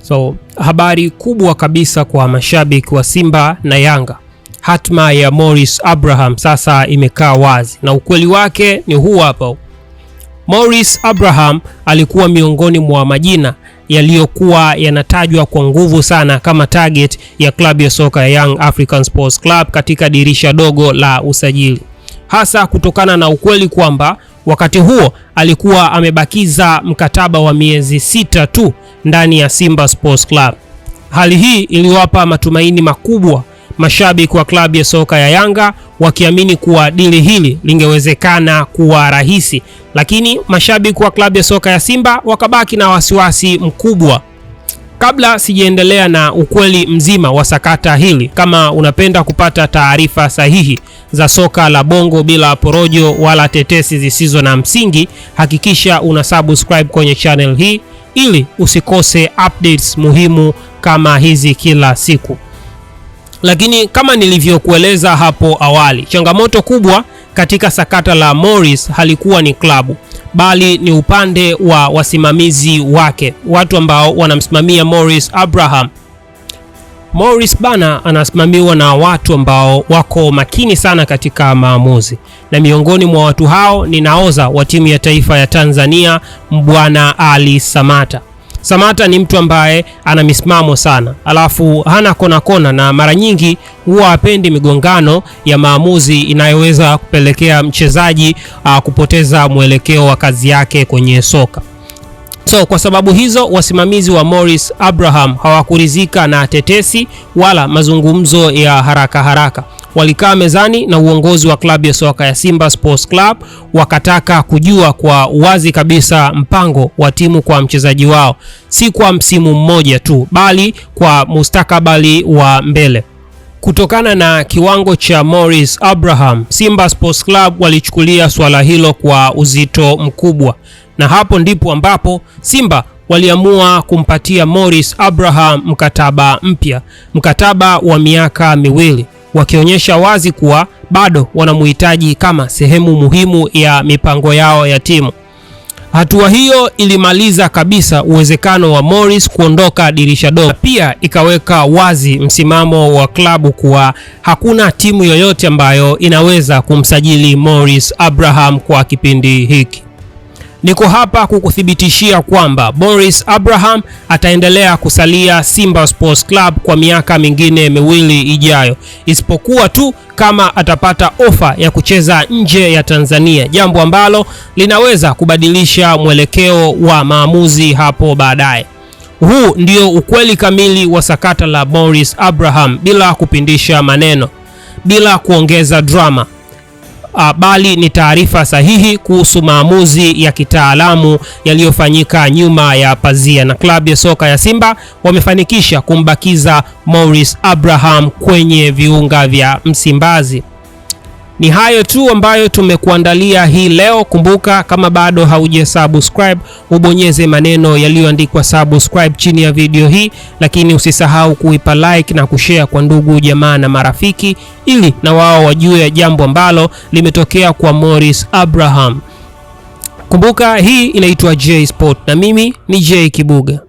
So habari kubwa kabisa kwa mashabiki wa Simba na Yanga. Hatma ya Morris Abraham sasa imekaa wazi na ukweli wake ni huu hapa. Morris Abraham alikuwa miongoni mwa majina yaliyokuwa yanatajwa kwa nguvu sana kama target ya klabu ya soka ya Young African Sports Club katika dirisha dogo la usajili. Hasa kutokana na ukweli kwamba wakati huo alikuwa amebakiza mkataba wa miezi 6 tu ndani ya Simba Sports Club. Hali hii iliwapa matumaini makubwa mashabiki wa klabu ya soka ya Yanga, wakiamini kuwa dili hili lingewezekana kuwa rahisi, lakini mashabiki wa klabu ya soka ya Simba wakabaki na wasiwasi mkubwa. Kabla sijaendelea na ukweli mzima wa sakata hili, kama unapenda kupata taarifa sahihi za soka la bongo bila porojo wala tetesi zisizo na msingi, hakikisha una subscribe kwenye channel hii ili usikose updates muhimu kama hizi kila siku. Lakini kama nilivyokueleza hapo awali, changamoto kubwa katika sakata la Morris halikuwa ni klabu, bali ni upande wa wasimamizi wake, watu ambao wanamsimamia Morris Abraham. Morris bana anasimamiwa na watu ambao wako makini sana katika maamuzi, na miongoni mwa watu hao ni nahodha wa timu ya taifa ya Tanzania, Mbwana Ali Samata. Samata ni mtu ambaye ana misimamo sana, alafu hana kona na mara nyingi huwa hapendi migongano ya maamuzi inayoweza kupelekea mchezaji kupoteza mwelekeo wa kazi yake kwenye soka. So kwa sababu hizo, wasimamizi wa Morris Abraham hawakuridhika na tetesi wala mazungumzo ya haraka. Walikaa mezani na uongozi wa klabu ya soka ya Simba Sports Club, wakataka kujua kwa uwazi kabisa mpango wa timu kwa mchezaji wao, si kwa msimu mmoja tu, bali kwa mustakabali wa mbele. Kutokana na kiwango cha Morris Abraham, Simba Sports Club walichukulia swala hilo kwa uzito mkubwa, na hapo ndipo ambapo Simba waliamua kumpatia Morris Abraham mkataba mpya, mkataba wa miaka 2, wakionyesha wazi kuwa bado wanamuhitaji kama sehemu muhimu ya mipango yao ya timu. Hatua hiyo ilimaliza kabisa uwezekano wa Morris kuondoka dirisha dogo. Pia ikaweka wazi msimamo wa klabu kuwa hakuna timu yoyote ambayo inaweza kumsajili Morris Abraham kwa kipindi hiki. Niko hapa kukuthibitishia kwamba Morris Abraham ataendelea kusalia Simba Sports Club kwa miaka mingine 2 ijayo, isipokuwa tu kama atapata ofa ya kucheza nje ya Tanzania, jambo ambalo linaweza kubadilisha mwelekeo wa maamuzi hapo baadaye. Huu ndio ukweli kamili wa sakata la Morris Abraham, bila kupindisha maneno, bila kuongeza drama, bali ni taarifa sahihi kuhusu maamuzi ya kitaalamu yaliyofanyika nyuma ya pazia, na klabu ya soka ya Simba wamefanikisha kumbakiza Morris Abraham kwenye viunga vya Msimbazi. Ni hayo tu ambayo tumekuandalia hii leo. Kumbuka, kama bado haujasubscribe, ubonyeze maneno yaliyoandikwa subscribe chini ya video hii, lakini usisahau kuipa like na kushare kwa ndugu jamaa na marafiki, ili na wao wajue jambo ambalo limetokea kwa Morris Abraham. Kumbuka, hii inaitwa J Sport na mimi ni J Kibuga.